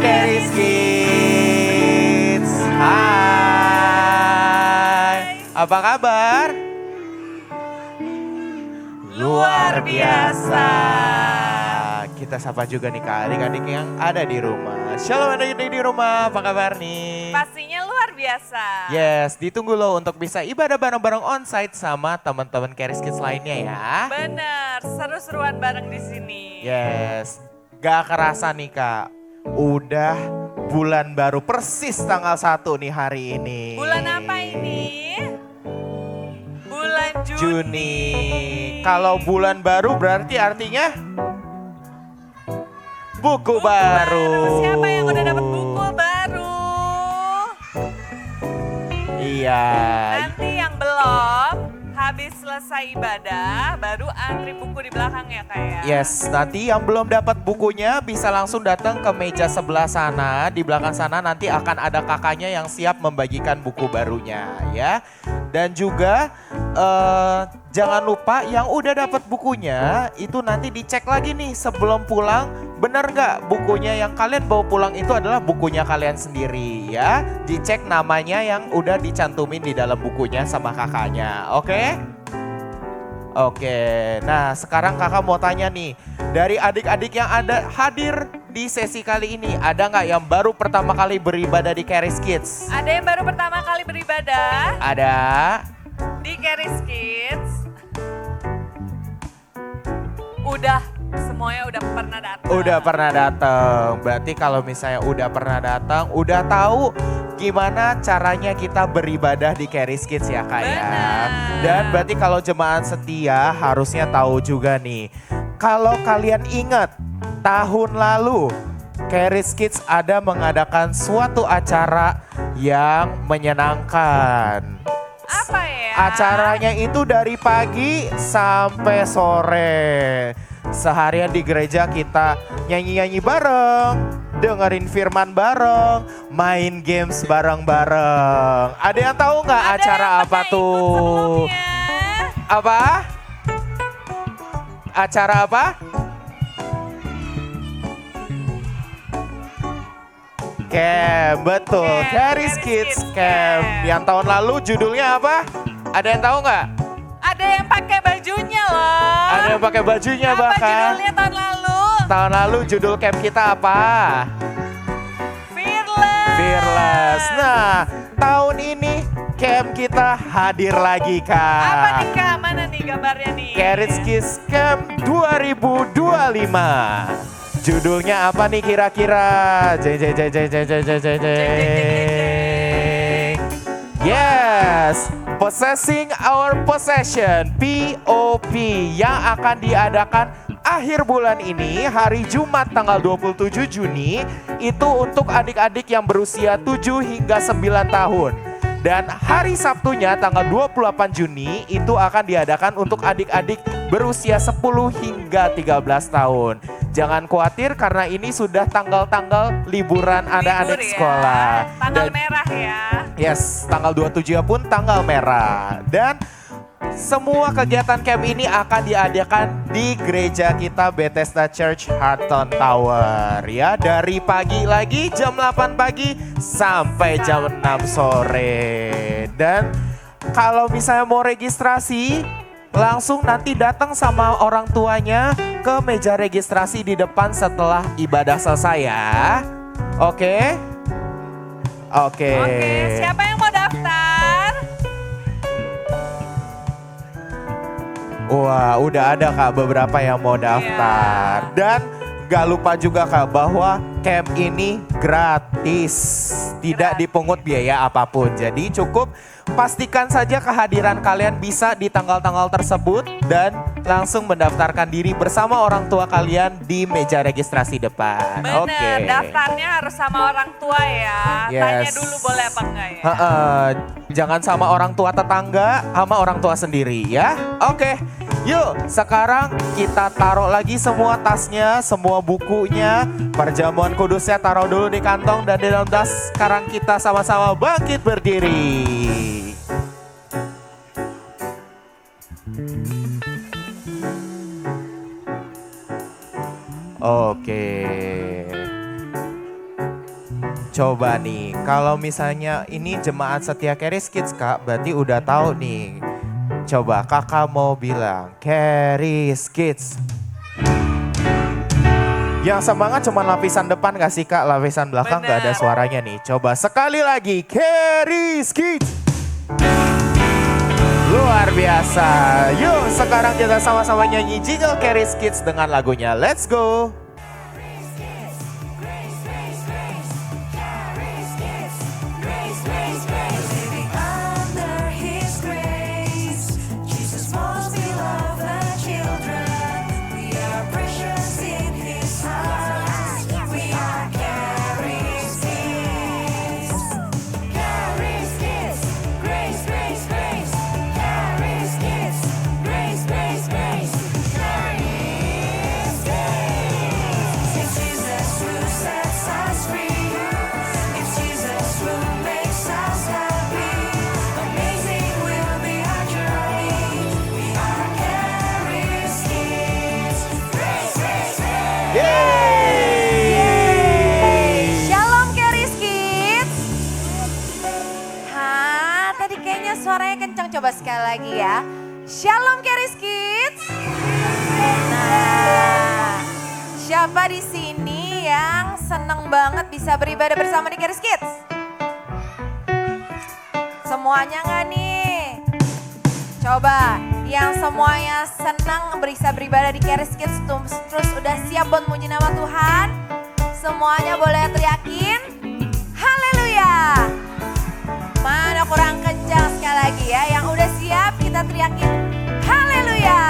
Keris Kids. Hai. Apa kabar? Luar biasa. Kita sapa juga nih Kak adik-adik yang ada di rumah. Shalom adik-adik di rumah, apa kabar nih? Pastinya luar biasa. Yes, ditunggu loh untuk bisa ibadah bareng-bareng onsite sama teman-teman Keris Kids lainnya ya. Bener, seru-seruan bareng di sini. Yes, gak kerasa nih Kak, udah bulan baru persis tanggal 1 nih hari ini. Bulan apa ini? Bulan Juni. Kalau bulan baru berarti artinya buku baru. Siapa yang udah dapat buku baru? Iya. Nanti yang belum, habis selesai ibadah, baru antri buku di belakang ya Kak ya? Yes, nanti yang belum dapat bukunya bisa langsung datang ke meja sebelah sana. Di belakang sana nanti akan ada kakaknya yang siap membagikan buku barunya ya. Dan juga jangan lupa yang udah dapat bukunya itu nanti dicek lagi nih sebelum pulang. Bener gak bukunya yang kalian bawa pulang itu adalah bukunya kalian sendiri ya. Dicek namanya yang udah dicantumin di dalam bukunya sama kakaknya, oke? Oke, nah sekarang kakak mau tanya nih. Dari adik-adik yang ada hadir di sesi kali ini, ada nggak yang baru pertama kali beribadah di Keris Kids? Ada yang baru pertama kali beribadah Ada. di Keris Kids? Udah, semuanya udah pernah datang. Udah pernah datang. Berarti kalau misalnya udah pernah datang, udah tahu gimana caranya kita beribadah di Keris Kids ya Kak ya. Benar. Dan berarti kalau jemaat setia harusnya tahu juga nih. Kalau kalian ingat tahun lalu Keris Kids ada mengadakan suatu acara yang menyenangkan. Apa ya? Acaranya itu dari pagi sampai sore. Seharian di gereja kita nyanyi-nyanyi bareng, dengerin firman bareng, main games bareng-bareng. Ada yang tahu nggak Ada acara yang apa pernah ikut tuh? sebelumnya? Apa? Acara apa? Camp, betul. Camp, Keris Keris Kids Kids Camp. Camp. Yang tahun lalu judulnya apa? Ada yang tahu nggak? Ada yang pakai bajunya loh. Ada yang pakai bajunya Apa bahkan. judulnya tahun lalu? Tahun lalu judul camp kita apa? Fearless. Fearless. Nah, tahun ini camp kita hadir lagi Kak. Apa nih Kak? Mana nih gambarnya nih? Keris Kids Camp 2025. Judulnya apa nih kira-kira? Jeng jeng jeng jeng jeng jeng jeng jeng jeng. Yes, Possessing Our Possession POP yang akan diadakan akhir bulan ini hari Jumat tanggal 27 Juni itu untuk adik-adik yang berusia 7 hingga 9 tahun. Dan hari Sabtunya tanggal 28 Juni itu akan diadakan untuk adik-adik berusia 10 hingga 13 tahun. Jangan khawatir karena ini sudah tanggal-tanggal liburan anak-adik Libur ya. sekolah. Tanggal Dan- merah ya. Yes, tanggal 27 pun tanggal merah. Dan semua kegiatan camp ini akan diadakan di gereja kita Bethesda Church Harton Tower ya. Dari pagi lagi jam 8 pagi sampai jam 6 sore. Dan kalau misalnya mau registrasi langsung nanti datang sama orang tuanya ke meja registrasi di depan setelah ibadah selesai ya. Oke? Oke. Oke, siapa yang mau daftar? Wah, udah ada Kak beberapa yang mau daftar. Dan gak lupa juga Kak bahwa camp ini gratis. Tidak dipungut biaya apapun. Jadi cukup pastikan saja kehadiran kalian bisa di tanggal-tanggal tersebut dan langsung mendaftarkan diri bersama orang tua kalian di meja registrasi depan. Bener, daftarnya harus sama orang tua ya. Tanya Yes. dulu boleh apa enggak ya. Jangan sama orang tua tetangga, sama orang tua sendiri ya. Oke, yuk sekarang kita taruh lagi semua tasnya, semua bukunya. Perjamuan kudusnya taruh dulu di kantong dan di dalam tas. Sekarang kita sama-sama bangkit berdiri. Oke. Coba nih, kalau misalnya ini jemaat setia Charis Kids Kak, berarti udah tahu nih. Coba kakak mau bilang, Charis Kids. Yang semangat cuma lapisan depan gak sih Kak? Lapisan belakang gak ada Bener. suaranya nih. Coba sekali lagi, Charis Kids. Luar biasa. Yuk sekarang kita sama-sama nyanyi jingle Charis Kids dengan lagunya Let's Go. Under His grace, Jesus most beloved the children. We are precious in His eyes. We are Charis Kids. Charis Kids, grace, grace, grace. Charis Kids, grace, grace, grace. Charis Kids. It's Jesus who sets us free. It's Jesus who makes us happy. Amazing will be our journey. We are Charis Kids. Grace, grace, grace. Yeay! Shalom Charis Kids. Hah, tadi kayaknya suaranya kencang. Coba sekali lagi ya. Shalom Charis Kids. Nah, siapa di sini yang seneng banget bisa beribadah bersama di Charis Kids? Semuanya nggak nih? Coba yang semuanya senang bisa beribadah di Charis Kids terus udah siap buat muji nama Tuhan. Semuanya boleh teriakin haleluya. Mana kurang kencang sekali lagi ya. Yang udah siap kita teriakin haleluya.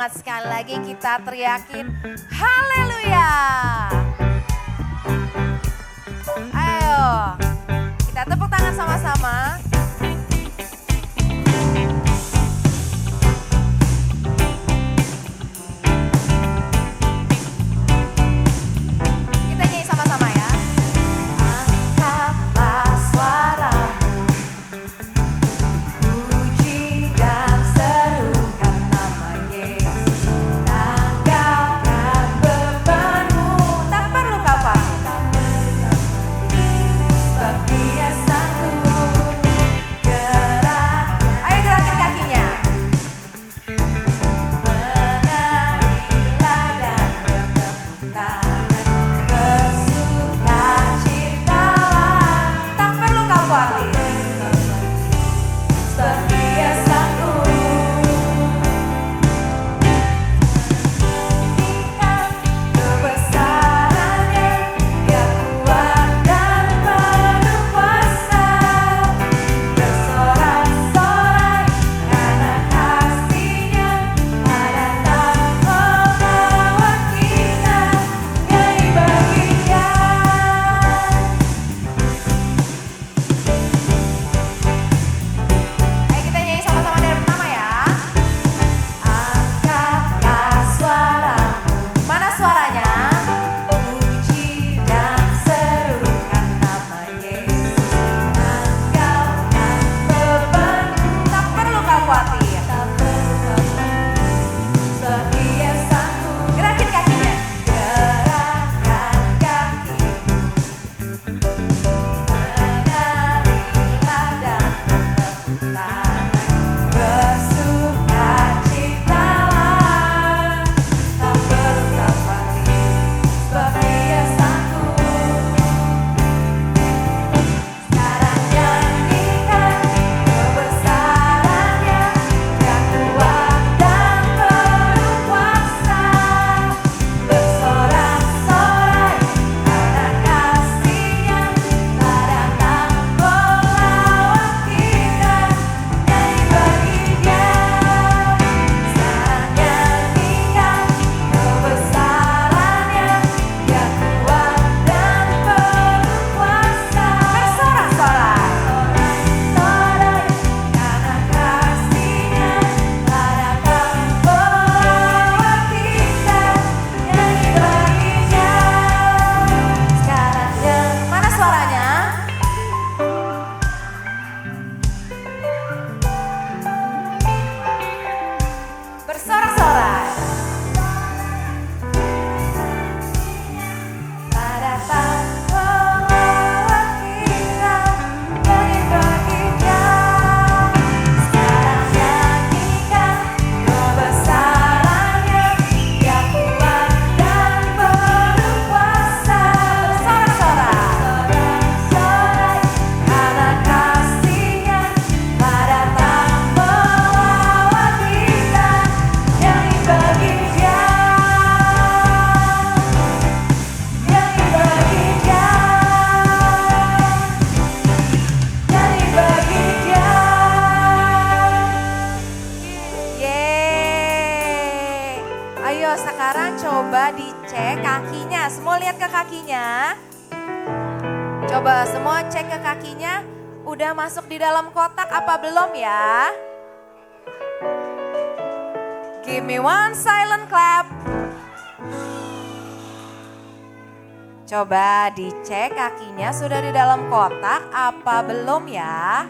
banget, sekali lagi kita teriakin haleluya. Ayo, kita tepuk tangan sama-sama. Kita nyanyi sama-sama ya. Angkatlah suaramu, puji dan serukan nama Yesus. Tanggalkan bebanmu, tak perlu kapal. Sebab Dia sanggup gerak. Ayo gerakin kakinya. Menarilah dan bertepuk tangan, bersukacitalah. Tak perlu khawatir. Sebab Dia sanggup. Kebesarannya, Dia kuat dan penuh kuasa. Bersorak-sorai karena kasih-Nya, datang melawat kita. Nyanyi bagi Dia. Ayo kita nyanyi sama-sama dari pertama ya. Angkatlah suaramu. Mana suaranya? Puji dan serukan nama Yesus. Tanggalkan bebanmu, tak perlu khawatir. Sebab Dia sanggup. Gerakin kakinya. Gerakkan kaki. Menarilah dan bertepuk tangan, bersukacitalah. Tak perlu khawatir, sebab Dia sanggup. Sekarang nyanyikan kebesarannya, Dia kuat dan penuh kuasa. Bersorak-sorai karena kasih-Nya, datang melawat kita. Nyanyi bagi Dia. Sekarang nyanyikan kebesarannya, Dia kuat dan penuh kuasa. Bersorak-sorai karena kasih-Nya, datang melawat kita. Nyanyi bagi Dia. Sekarang mana suaranya? Bersorak-sorai. Datang melawat kita. Nyanyi bagi Dia. Sekarang nyanyikan kebesarannya, Dia kuat dan penuh kuasa. Bersorak-sorai karena kasih-Nya, datang melawat kita. Nyanyi bagi Dia. Nyanyi bagi Dia. Nyanyi bagi Dia. Yeay. Ayo sekarang coba dicek kakinya. Semua lihat ke kakinya. Coba semua cek ke kakinya. Udah masuk di dalam kotak apa belum ya? Give me one silent clap. Coba dicek kakinya sudah di dalam kotak apa belum ya?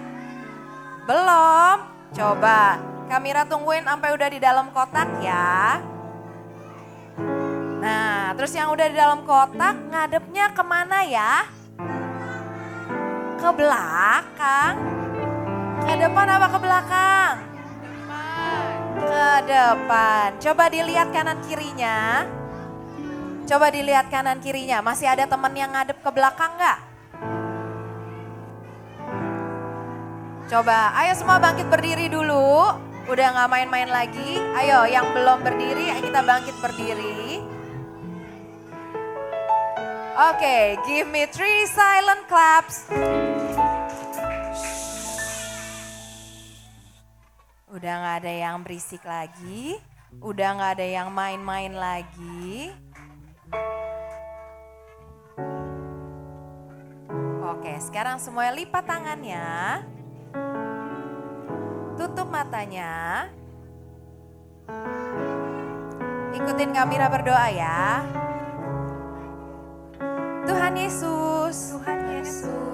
Belum? Coba kamera tungguin sampai udah di dalam kotak ya. Nah, terus yang udah di dalam kotak ngadepnya kemana ya? Ke belakang? Ke depan apa ke belakang? Ke depan. Coba dilihat kanan kirinya. Coba dilihat kanan kirinya. Masih ada teman yang ngadep ke belakang nggak? Coba, ayo semua bangkit berdiri dulu. Udah nggak main-main lagi. Ayo yang belum berdiri, kita bangkit berdiri. Oke, give me 3 silent claps. Udah nggak ada yang berisik lagi. Udah gak ada yang main-main lagi. Oke, sekarang semuanya lipat tangannya. Tutup matanya. Ikutin Kamira berdoa ya. Tuhan Yesus,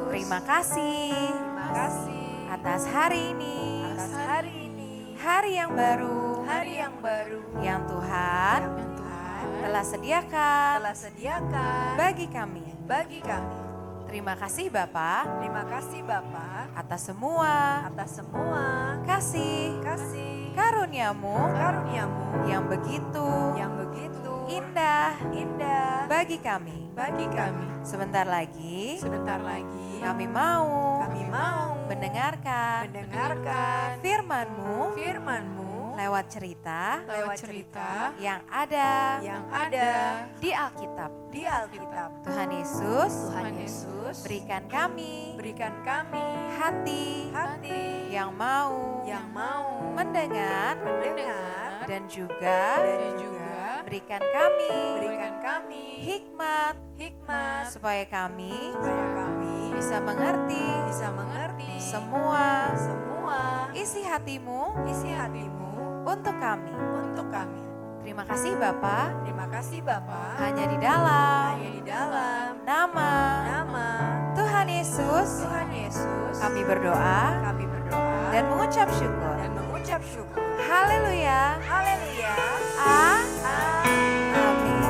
terima kasih atas hari ini, hari yang baru, yang Tuhan telah sediakan bagi kami. Terima kasih Bapa atas semua kasih karuniamu yang begitu indah bagi kami. Sebentar lagi kami mau mendengarkan firman-Mu lewat cerita yang ada di Alkitab. Tuhan Yesus, berikan kami hati yang mau mendengar dan juga berikan kami hikmat supaya kami bisa mengerti semua isi hatimu untuk kami. Terima kasih Bapa. Hanya di dalam nama Tuhan Yesus kami berdoa dan mengucap syukur. Haleluya. Amin.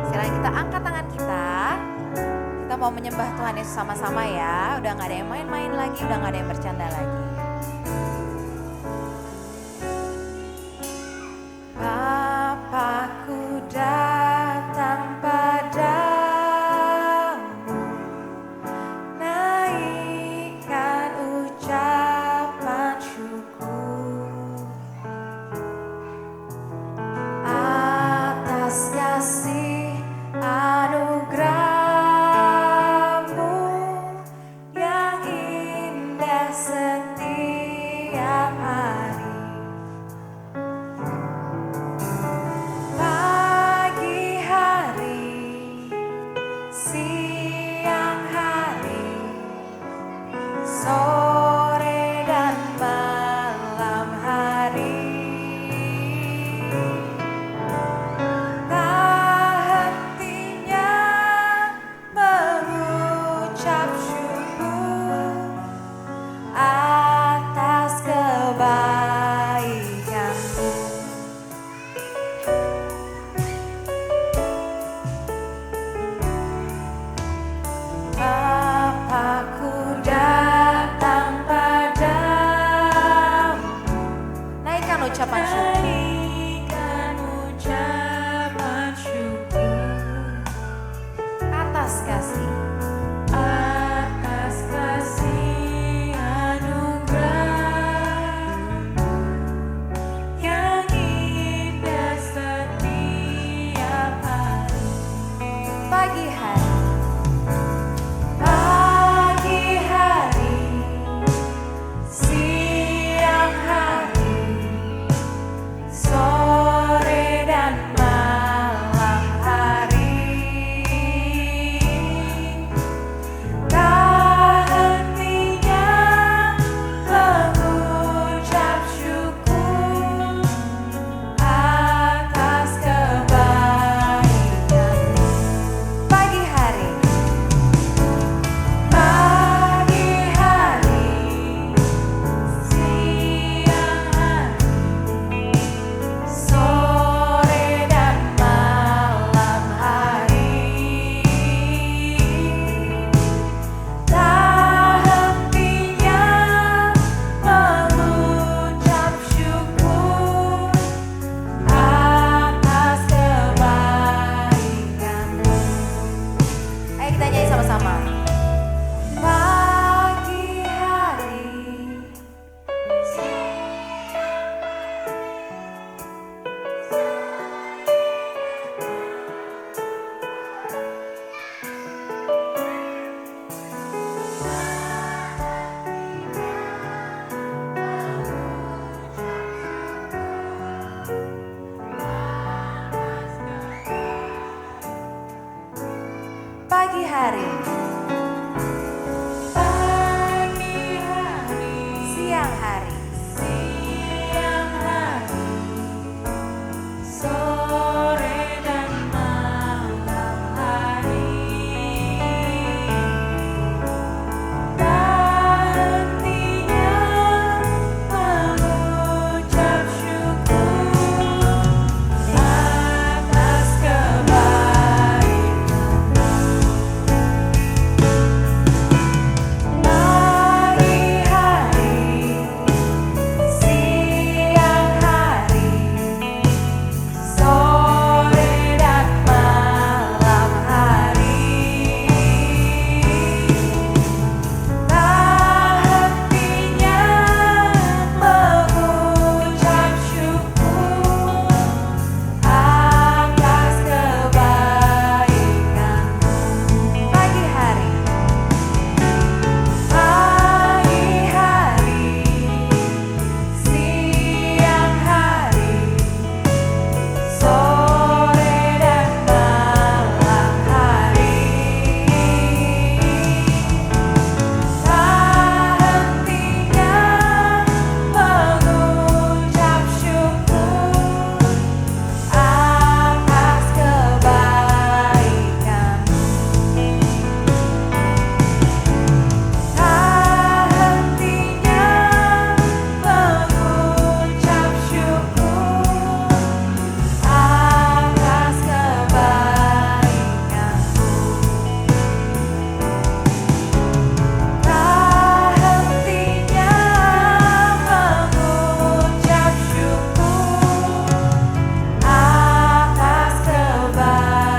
Sekarang kita angkat tangan kita. Kita mau menyembah Tuhan Yesus sama-sama ya. Udah gak ada yang main-main lagi, udah gak ada yang bercanda lagi. Bapakku datang padamu, naikkan ucapan syukur atas kasih anugerah-Mu yang indah setia. hari, siang hari, sore dan malam hari. Tak hentinya mengucap syukur atas kebaikan. Pagi hari, siang hari, sore dan malam hari. Tak hentinya mengucap syukur atas kebaikan. pagi hari, Pagi hari, siang hari, sore dan malam hari. Tak hentinya mengucap syukur atas kebaikan. Tak hentinya mengucap syukur atas kebaikan-Mu. Tak hentinya mengucap syukur atas kebaikan-Mu.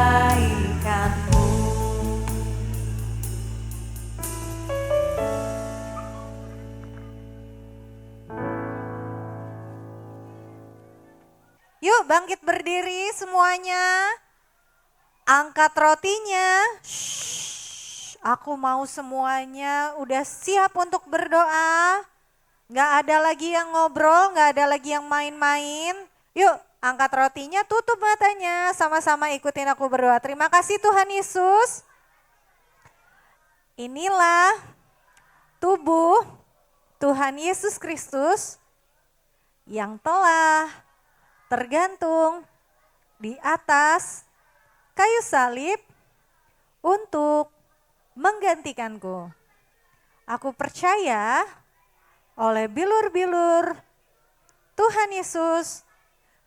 yuk bangkit berdiri semuanya. Angkat rotinya. Aku mau semuanya udah siap untuk berdoa. Gak ada lagi yang ngobrol, gak ada lagi yang main-main. Yuk angkat rotinya, tutup matanya. Sama-sama ikutin aku berdoa. Terima kasih Tuhan Yesus. Inilah tubuh Tuhan Yesus Kristus yang telah tergantung di atas kayu salib untuk menggantikanku. Aku percaya oleh bilur-bilur Tuhan Yesus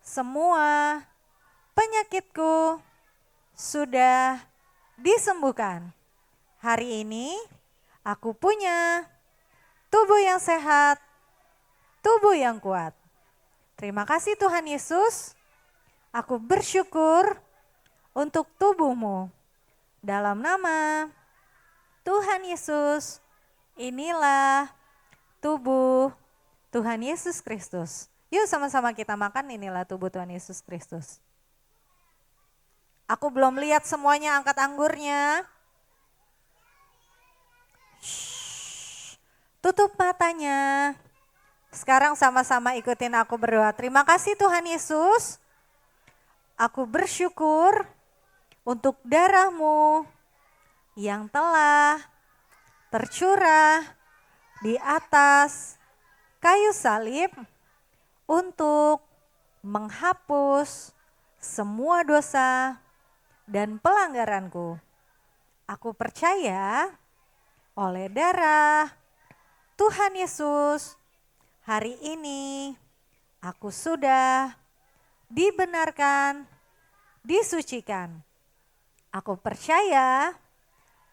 semua penyakitku sudah disembuhkan. Hari ini aku punya tubuh yang sehat, tubuh yang kuat. Terima kasih Tuhan Yesus, aku bersyukur untuk tubuh-Mu. Dalam nama Tuhan Yesus, inilah tubuh Tuhan Yesus Kristus. Yuk sama-sama kita makan, inilah tubuh Tuhan Yesus Kristus. Aku belum lihat semuanya angkat anggurnya. Tutup matanya. Sekarang sama-sama ikutin aku berdoa. Terima kasih Tuhan Yesus. Aku bersyukur untuk darah-Mu yang telah tercurah di atas kayu salib untuk menghapus semua dosa dan pelanggaranku. Aku percaya oleh darah Tuhan Yesus, hari ini aku sudah dibenarkan, disucikan. Aku percaya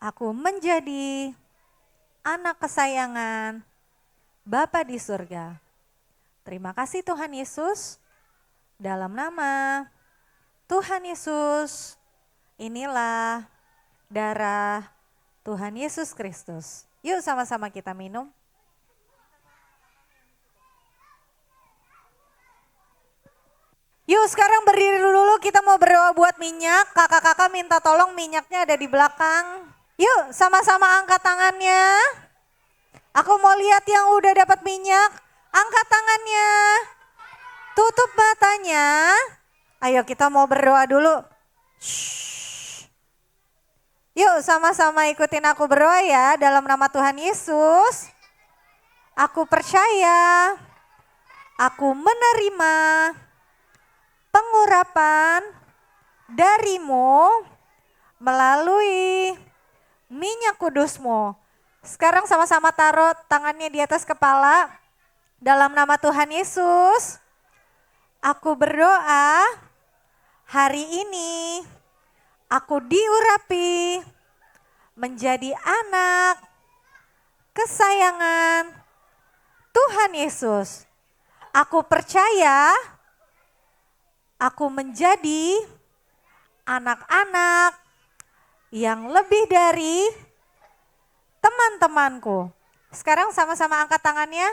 aku menjadi anak kesayangan Bapa di surga. Terima kasih Tuhan Yesus, dalam nama Tuhan Yesus, inilah darah Tuhan Yesus Kristus. Yuk sama-sama kita minum. Yuk sekarang berdiri dulu, kita mau berdoa buat minyak. Kakak-kakak minta tolong minyaknya ada di belakang. Yuk sama-sama angkat tangannya. Aku mau lihat yang udah dapat minyak. Angkat tangannya. Tutup matanya. Ayo kita mau berdoa dulu. Shh. Yuk sama-sama ikutin aku berdoa ya dalam nama Tuhan Yesus. Aku percaya, aku menerima pengurapan darimu melalui minyak kudusmu. Sekarang sama-sama taruh tangannya di atas kepala. Dalam nama Tuhan Yesus, aku berdoa hari ini aku diurapi menjadi anak kesayangan Tuhan Yesus. Aku percaya aku menjadi anak-anak yang lebih dari teman-temanku. Sekarang sama-sama angkat tangannya.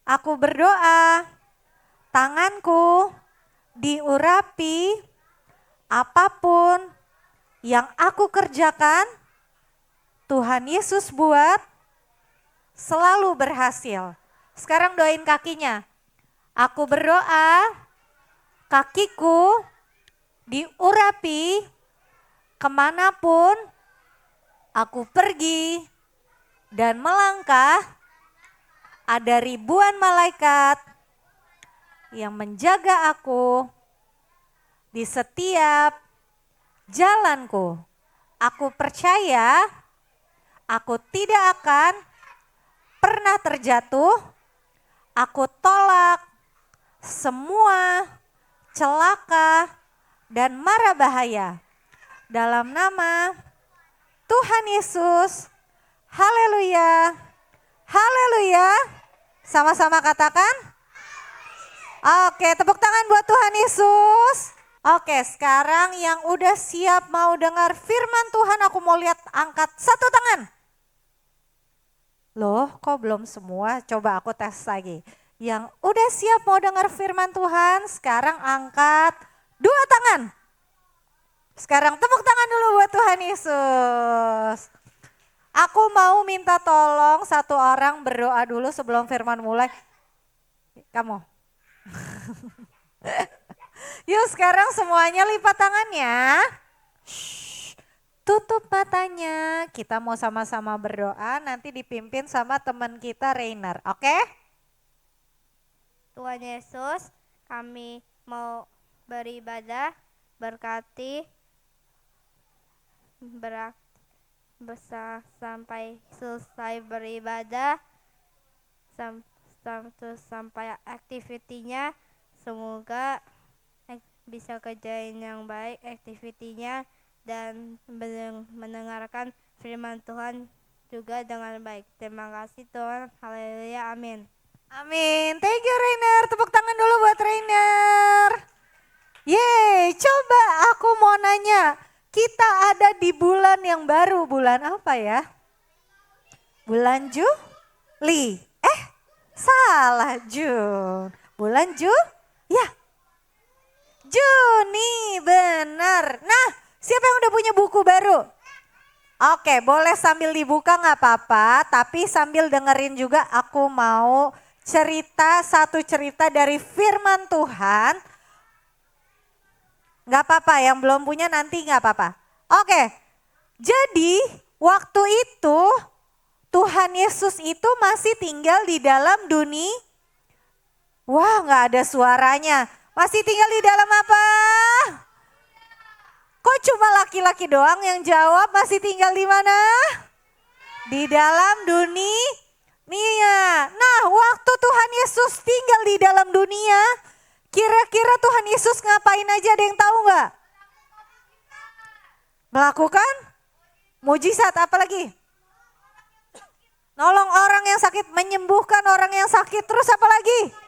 Aku berdoa, tanganku diurapi, apapun yang aku kerjakan, Tuhan Yesus buat selalu berhasil. Sekarang doain kakinya. Aku berdoa, kakiku diurapi kemanapun aku pergi dan melangkah, ada ribuan malaikat yang menjaga aku di setiap jalanku. Aku percaya aku tidak akan pernah terjatuh. Aku tolak semua celaka dan mara bahaya. Dalam nama Tuhan Yesus, haleluya, haleluya. Sama-sama katakan. Oke, tepuk tangan buat Tuhan Yesus. Oke, sekarang yang udah siap mau dengar firman Tuhan, aku mau lihat angkat satu tangan. Loh, kok belum semua? Coba aku tes lagi. Yang udah siap mau dengar firman Tuhan, sekarang angkat dua tangan. Sekarang tepuk tangan dulu buat Tuhan Yesus. Aku mau minta tolong satu orang berdoa dulu sebelum firman mulai. Kamu. Yuk sekarang semuanya lipat tangannya. Tutup matanya, kita mau sama-sama berdoa, nanti dipimpin sama teman kita Rainer, oke? Tuhan Yesus, kami mau beribadah, berkati, sampai selesai beribadah, sampai aktivitinya, semoga bisa kerjain yang baik aktivitinya, dan mendengarkan firman Tuhan juga dengan baik. Terima kasih Tuhan, haleluya, amin. Amin, thank you Rainer, tepuk tangan dulu buat Rainer. Yeay, coba aku mau nanya, kita ada di bulan yang baru, bulan apa ya? Bulan Juli, salah Jun, bulan ya Juni, benar. Nah, siapa yang udah punya buku baru? Oke, boleh sambil dibuka nggak apa-apa, tapi sambil dengerin juga aku mau satu cerita dari firman Tuhan. Nggak apa-apa, yang belum punya nanti nggak apa-apa. Oke, jadi waktu itu Tuhan Yesus itu masih tinggal di dalam dunia. Wah, nggak ada suaranya. Masih tinggal di dalam apa? Kok cuma laki-laki doang yang jawab, masih tinggal di mana? Di dalam dunia. Nah, waktu Tuhan Yesus tinggal di dalam dunia, kira-kira Tuhan Yesus ngapain aja, ada yang tahu nggak? Melakukan mujizat, apa lagi? Nolong orang yang sakit, menyembuhkan orang yang sakit, terus apa lagi?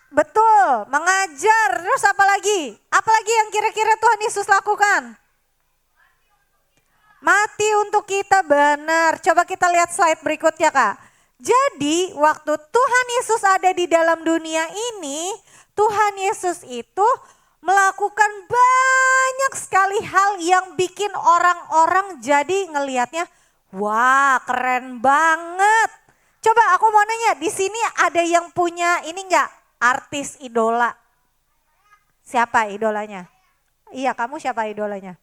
Betul, mengajar, terus apa lagi? Apa lagi yang kira-kira Tuhan Yesus lakukan? Mati untuk kita, benar. Coba kita lihat slide berikutnya Kak. Jadi waktu Tuhan Yesus ada di dalam dunia ini, Tuhan Yesus itu melakukan banyak sekali hal yang bikin orang-orang jadi ngelihatnya, wah keren banget. Coba aku mau nanya, di sini ada yang punya ini enggak? Artis idola. Siapa idolanya? Iya, kamu siapa idolanya?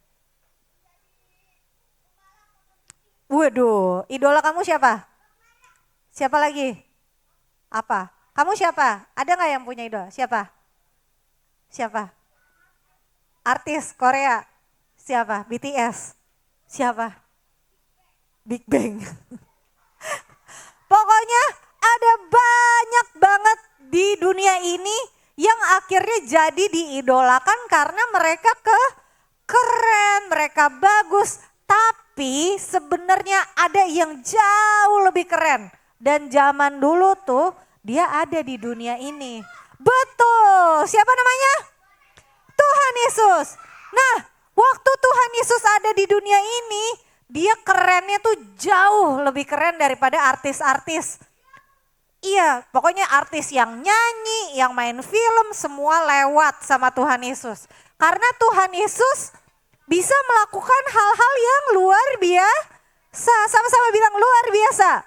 Waduh, idola kamu siapa? Siapa lagi? Apa? Kamu siapa? Ada nggak yang punya idola? Siapa? Siapa? Artis Korea? Siapa? BTS? Siapa? Big Bang. Pokoknya ada banyak banget di dunia ini yang akhirnya jadi diidolakan karena mereka keren, mereka bagus. Tapi sebenarnya ada yang jauh lebih keren. Dan zaman dulu tuh dia ada di dunia ini. Betul, siapa namanya? Tuhan Yesus. Nah, waktu Tuhan Yesus ada di dunia ini, dia kerennya tuh jauh lebih keren daripada artis-artis. Iya, pokoknya artis yang nyanyi, yang main film, semua lewat sama Tuhan Yesus. Karena Tuhan Yesus bisa melakukan hal-hal yang luar biasa. Sama-sama bilang luar biasa.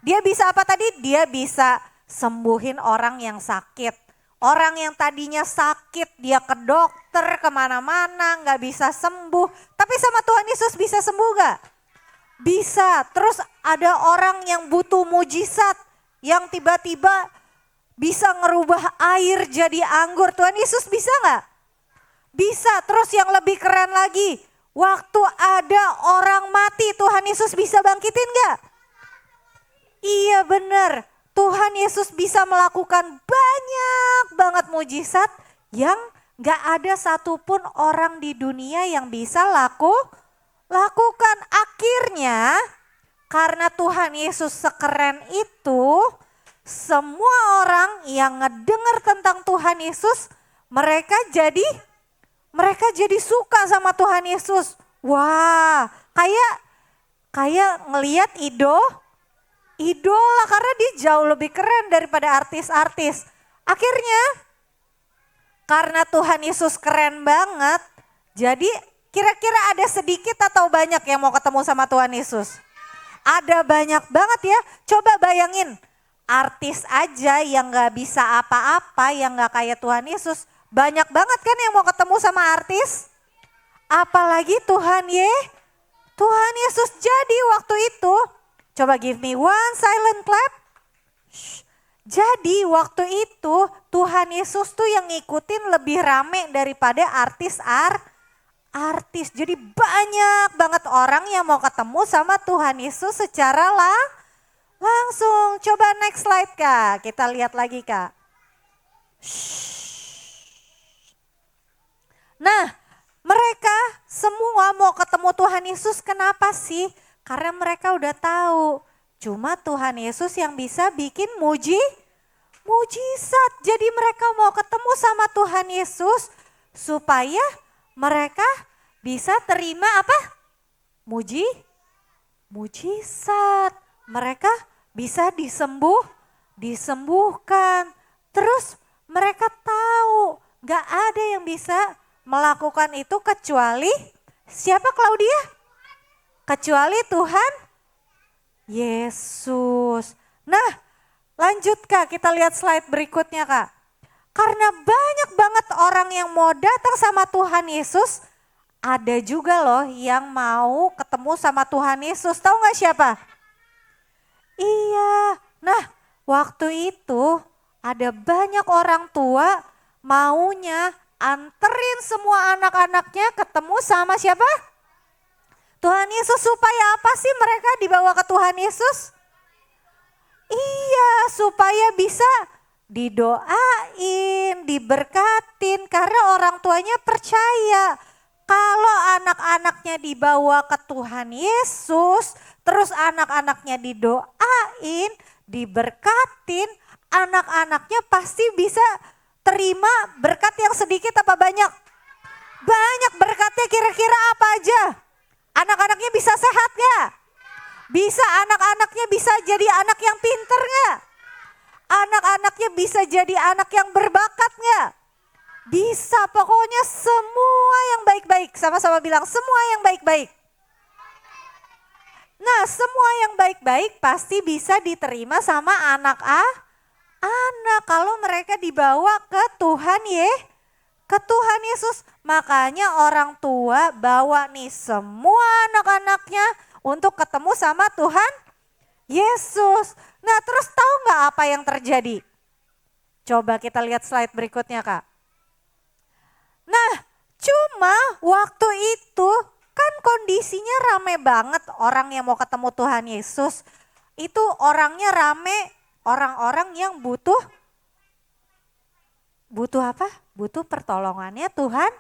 Dia bisa apa tadi? Dia bisa sembuhin orang yang sakit. Orang yang tadinya sakit, dia ke dokter kemana-mana, gak bisa sembuh. Tapi sama Tuhan Yesus bisa sembuh gak? Bisa. Terus ada orang yang butuh mujizat, yang tiba-tiba bisa ngerubah air jadi anggur. Tuhan Yesus bisa gak? Bisa. Terus yang lebih keren lagi, waktu ada orang mati, Tuhan Yesus bisa bangkitin gak? Iya benar. Tuhan Yesus bisa melakukan banyak banget mujizat yang gak ada satupun orang di dunia yang bisa lakukan. Akhirnya karena Tuhan Yesus sekeren itu, semua orang yang ngedenger tentang Tuhan Yesus, mereka jadi suka sama Tuhan Yesus. Wah, kayak ngelihat idola karena dia jauh lebih keren daripada artis-artis. Akhirnya karena Tuhan Yesus keren banget, jadi kira-kira ada sedikit atau banyak yang mau ketemu sama Tuhan Yesus? Ada banyak banget ya. Coba bayangin, artis aja yang gak bisa apa-apa, yang gak kayak Tuhan Yesus, banyak banget kan yang mau ketemu sama artis? Apalagi Tuhan Yesus. Jadi waktu itu, coba give me one silent clap. Jadi waktu itu Tuhan Yesus tuh yang ngikutin lebih rame daripada artis. Jadi banyak banget orang yang mau ketemu sama Tuhan Yesus secara langsung. Coba next slide Kak, kita lihat lagi Kak. Nah, mereka semua mau ketemu Tuhan Yesus, kenapa sih? Karena mereka udah tahu, cuma Tuhan Yesus yang bisa bikin mujizat. Jadi mereka mau ketemu sama Tuhan Yesus supaya mereka bisa terima apa? Mujizat. Mereka bisa disembuhkan. Terus mereka tahu gak ada yang bisa melakukan itu kecuali siapa Claudia? Kecuali Tuhan Yesus. Nah lanjut Kak, kita lihat slide berikutnya Kak. Karena banyak banget orang yang mau datang sama Tuhan Yesus, ada juga loh yang mau ketemu sama Tuhan Yesus. Tahu gak siapa? Iya, nah waktu itu ada banyak orang tua maunya anterin semua anak-anaknya ketemu sama siapa? Tuhan Yesus. Supaya apa sih mereka dibawa ke Tuhan Yesus? Iya, supaya bisa didoain, diberkatin. Karena orang tuanya percaya kalau anak-anaknya dibawa ke Tuhan Yesus, terus anak-anaknya didoain, diberkatin, anak-anaknya pasti bisa terima berkat yang sedikit apa banyak? Banyak. Berkatnya kira-kira apa aja? Anak-anaknya bisa sehat gak? Bisa. Anak-anaknya bisa jadi anak yang pinter gak? Anak-anaknya bisa jadi anak yang berbakat gak? Bisa. Pokoknya semua yang baik-baik. Sama-sama bilang semua yang baik-baik. Nah semua yang baik-baik pasti bisa diterima sama anak kalau mereka dibawa ke Tuhan ke Tuhan Yesus. Makanya orang tua bawa nih semua anak-anaknya untuk ketemu sama Tuhan Yesus. Nah terus tahu nggak apa yang terjadi? Coba kita lihat slide berikutnya Kak. Nah cuma waktu itu kan kondisinya rame banget orang yang mau ketemu Tuhan Yesus. Itu orangnya rame, orang-orang yang butuh apa? Butuh pertolongannya Tuhan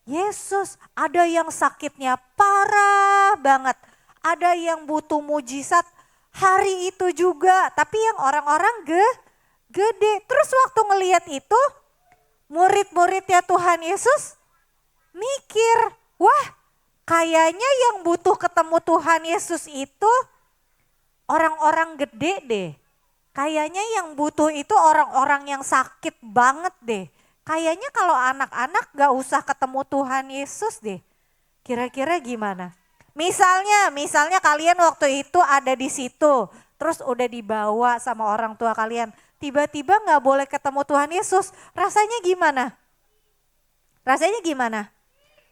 Yesus. Ada yang sakitnya parah banget. Ada yang butuh mujizat hari itu juga. Tapi yang orang-orang gede. Terus waktu ngelihat itu, murid-muridnya Tuhan Yesus mikir, wah kayaknya yang butuh ketemu Tuhan Yesus itu orang-orang gede deh. Kayaknya yang butuh itu orang-orang yang sakit banget deh. Kayaknya kalau anak-anak gak usah ketemu Tuhan Yesus deh. Kira-kira gimana? Misalnya kalian waktu itu ada di situ. Terus udah dibawa sama orang tua kalian. Tiba-tiba gak boleh ketemu Tuhan Yesus. Rasanya gimana? Rasanya gimana?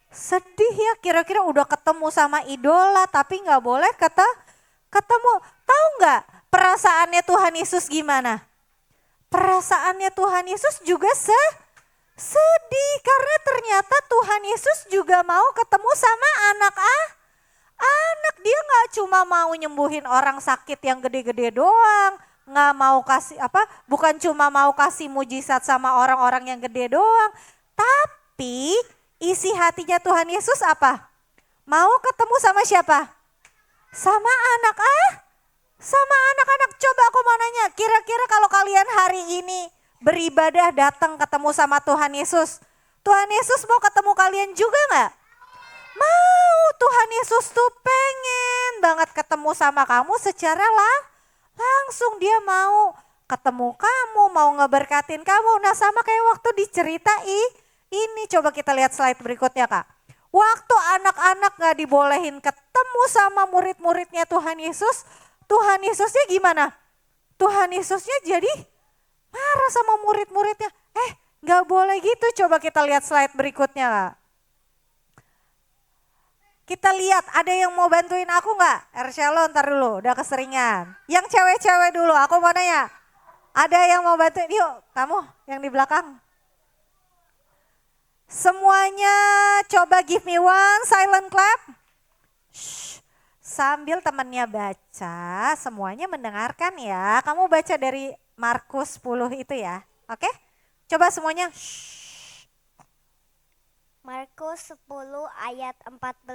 Sedih ya, kira-kira udah ketemu sama idola tapi gak boleh ketemu. Tahu gak perasaannya Tuhan Yesus gimana? Perasaannya Tuhan Yesus juga sedih karena ternyata Tuhan Yesus juga mau ketemu sama anak. Dia gak cuma mau nyembuhin orang sakit yang gede-gede doang. Gak mau kasih bukan cuma mau kasih mujizat sama orang-orang yang gede doang. Tapi isi hatinya Tuhan Yesus apa? Mau ketemu sama siapa? Sama anak. Sama anak-anak. Coba aku mau nanya, kira-kira kalau kalian hari ini beribadah datang ketemu sama Tuhan Yesus. Tuhan Yesus mau ketemu kalian juga gak? Mau. Tuhan Yesus tuh pengen banget ketemu sama kamu secara langsung. Dia mau ketemu kamu, mau ngeberkatin kamu. Nah sama kayak waktu diceritain ini. Coba kita lihat slide berikutnya Kak. Waktu anak-anak gak dibolehin ketemu sama murid-muridnya Tuhan Yesus. Tuhan Yesusnya gimana? Tuhan Yesusnya jadi marah sama murid-muridnya. Gak boleh gitu. Coba kita lihat slide berikutnya Kak. Kita lihat ada yang mau bantuin aku gak? Ershelo ntar dulu, udah keseringan. Yang cewek-cewek dulu, aku mau nanya. Ada yang mau bantuin? Yuk kamu yang di belakang. Semuanya coba give me one silent clap. Shh. Sambil temannya baca, semuanya mendengarkan ya. Kamu baca dari Markus 10 itu ya, oke? Coba semuanya. Shh. Markus 10 ayat 14.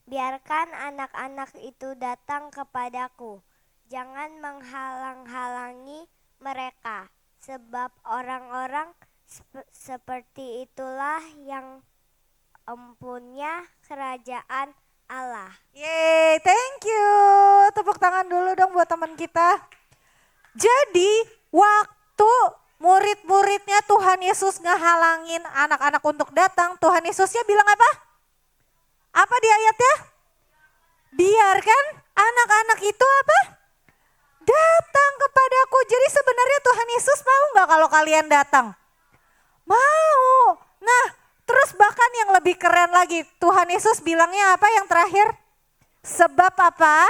Biarkan anak-anak itu datang kepadaku. Jangan menghalang-halangi mereka. Sebab orang-orang seperti itulah yang empunya kerajaan Allah. Yeay, thank you. Tepuk tangan dulu dong buat teman kita. Jadi waktu murid-muridnya Tuhan Yesus ngehalangin anak-anak untuk datang, Tuhan Yesusnya bilang apa? Apa di ayatnya? Biarkan anak-anak itu apa? Datang kepadaku. Jadi sebenarnya Tuhan Yesus mau gak kalau kalian datang? Mau. Nah terus bahkan yang lebih keren lagi, Tuhan Yesus bilangnya apa yang terakhir? Sebab apa?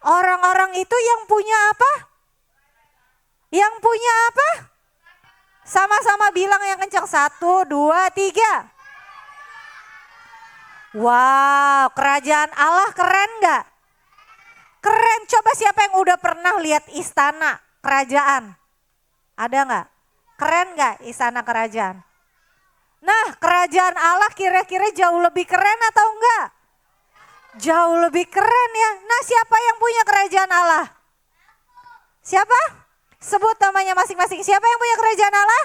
Orang-orang itu yang punya apa? Yang punya apa? Sama-sama bilang yang kencang. 1, 2, 3. Wow, kerajaan Allah keren gak? Keren. Coba siapa yang udah pernah lihat istana kerajaan? Ada gak? Keren gak istana kerajaan? Nah kerajaan Allah kira-kira jauh lebih keren atau enggak? Jauh lebih keren ya. Nah siapa yang punya kerajaan Allah? Siapa? Sebut namanya masing-masing. Siapa yang punya kerajaan Allah?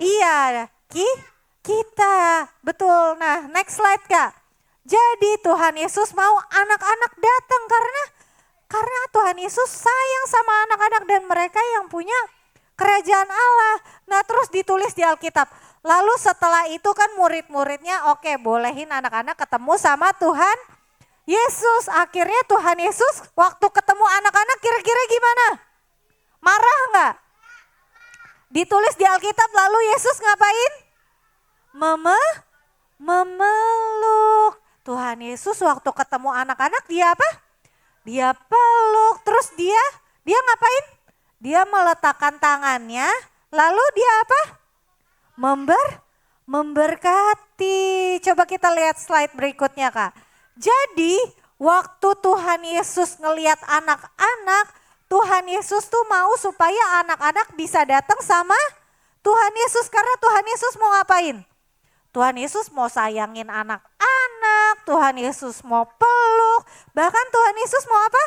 Iya, kita. Betul. Nah next slide Kak. Jadi Tuhan Yesus mau anak-anak datang karena Tuhan Yesus sayang sama anak-anak dan mereka yang punya kerajaan Allah. Nah terus ditulis di Alkitab. Lalu setelah itu kan murid-muridnya oke bolehin anak-anak ketemu sama Tuhan Yesus. Akhirnya Tuhan Yesus waktu ketemu anak-anak kira-kira gimana? Marah nggak? Ditulis di Alkitab lalu Yesus ngapain? Memeluk. Tuhan Yesus waktu ketemu anak-anak dia apa? Dia peluk. Terus dia ngapain? Dia meletakkan tangannya. Lalu dia apa? Memberkati. Coba kita lihat slide berikutnya Kak. Jadi waktu Tuhan Yesus ngelihat anak-anak, Tuhan Yesus tuh mau supaya anak-anak bisa datang sama Tuhan Yesus. Karena Tuhan Yesus mau ngapain? Tuhan Yesus mau sayangin anak-anak, Tuhan Yesus mau peluk, bahkan Tuhan Yesus mau apa?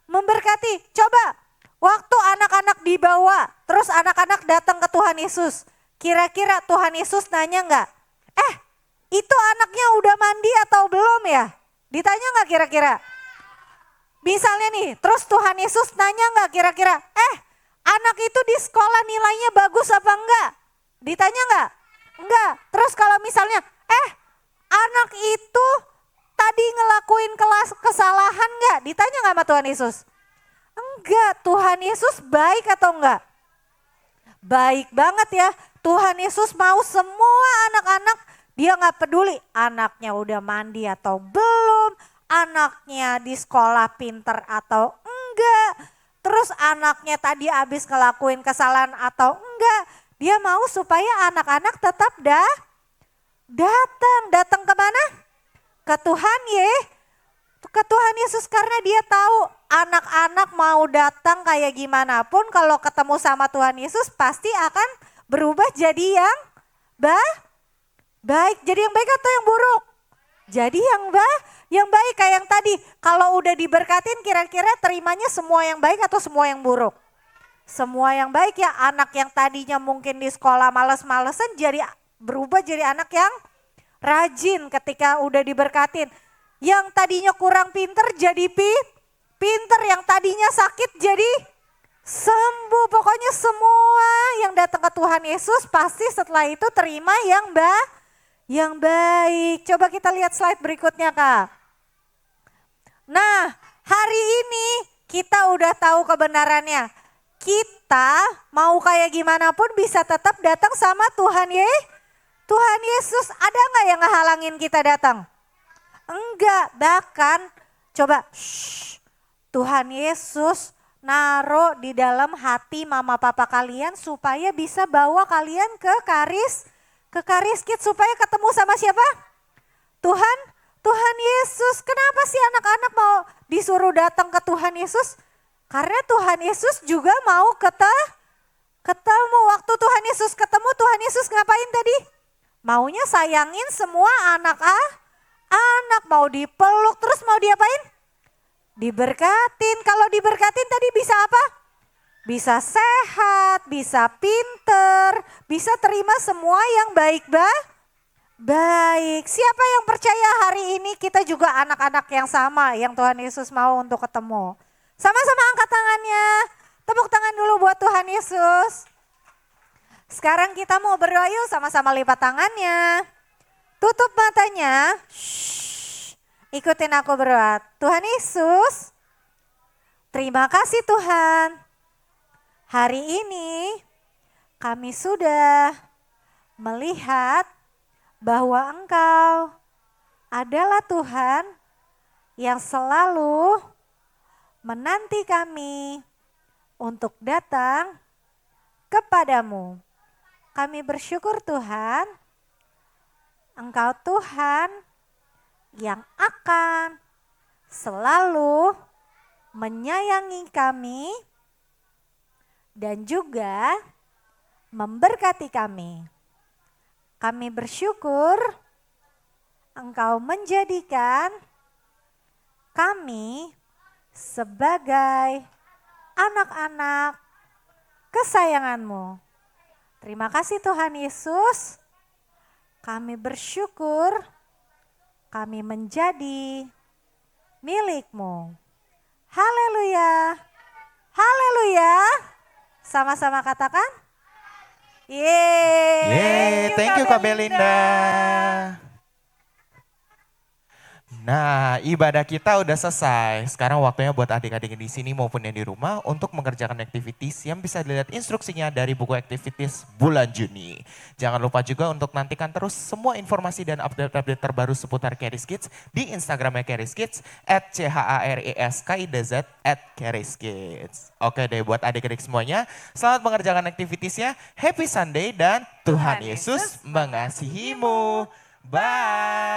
Memberkati. Coba, waktu anak-anak dibawa, terus anak-anak datang ke Tuhan Yesus. Kira-kira Tuhan Yesus nanya enggak? Itu anaknya udah mandi atau belum ya? Ditanya enggak kira-kira? Misalnya nih, terus Tuhan Yesus nanya enggak kira-kira? Anak itu di sekolah nilainya bagus apa enggak? Ditanya enggak? Enggak. Terus kalau misalnya, anak itu tadi ngelakuin kesalahan enggak? Ditanya enggak sama Tuhan Yesus? Enggak, Tuhan Yesus baik atau enggak? Baik banget ya. Tuhan Yesus mau semua anak-anak, dia enggak peduli anaknya udah mandi atau belum, anaknya di sekolah pinter atau enggak, terus anaknya tadi habis ngelakuin kesalahan atau enggak. Dia mau supaya anak-anak tetap datang kemana? Ke Tuhan ke Tuhan Yesus, karena dia tahu anak-anak mau datang kayak gimana pun kalau ketemu sama Tuhan Yesus pasti akan berubah jadi yang baik. Jadi yang baik atau yang buruk? Jadi yang baik kayak yang tadi. Kalau udah diberkatin kira-kira terimanya semua yang baik atau semua yang buruk? Semua yang baik ya. Anak yang tadinya mungkin di sekolah males-malesan berubah jadi anak yang rajin ketika udah diberkatin. Yang tadinya kurang pinter jadi pinter, yang tadinya sakit jadi sembuh. Pokoknya semua yang datang ke Tuhan Yesus pasti setelah itu terima yang baik. Coba kita lihat slide berikutnya Kak. Nah, hari ini kita udah tahu kebenarannya. Kita mau kayak gimana pun bisa tetap datang sama Tuhan Yesus. Ada nggak yang ngehalangin kita datang? Enggak, bahkan coba Tuhan Yesus naruh di dalam hati mama papa kalian supaya bisa bawa kalian ke Karis Kids supaya ketemu sama siapa? Tuhan Yesus. Kenapa sih anak-anak mau disuruh datang ke Tuhan Yesus? Karena Tuhan Yesus juga mau ketemu. Waktu Tuhan Yesus ketemu, Tuhan Yesus ngapain tadi? Maunya sayangin semua anak mau dipeluk, terus mau diapain? Diberkatin. Kalau diberkatin tadi bisa apa? Bisa sehat, bisa pinter, bisa terima semua yang baik. Siapa yang percaya hari ini kita juga anak-anak yang sama yang Tuhan Yesus mau untuk ketemu? Sama-sama angkat tangannya. Tepuk tangan dulu buat Tuhan Yesus. Sekarang kita mau berdoa yuk, sama-sama lipat tangannya. Tutup matanya. Ikutin aku berdoa. Tuhan Yesus, terima kasih Tuhan. Hari ini kami sudah melihat bahwa Engkau adalah Tuhan yang selalu menanti kami untuk datang kepadamu. Kami bersyukur Tuhan, Engkau Tuhan yang akan selalu menyayangi kami dan juga memberkati kami. Kami bersyukur Engkau menjadikan kami sebagai anak-anak kesayangan-Mu. Terima kasih Tuhan Yesus. Kami bersyukur kami menjadi milik-Mu. Haleluya. Haleluya. Sama-sama katakan. Yeay, thank you Kak Belinda. Nah, ibadah kita udah selesai. Sekarang waktunya buat adik-adik di sini maupun yang di rumah untuk mengerjakan activities yang bisa dilihat instruksinya dari buku activities bulan Juni. Jangan lupa juga untuk nantikan terus semua informasi dan update-update terbaru seputar Charis Kids di Instagramnya Charis Kids @CHARISKIDZ @CharisKids. Oke deh buat adik-adik semuanya, selamat mengerjakan activitiesnya. Happy Sunday dan Tuhan Yesus mengasihimu. Bye.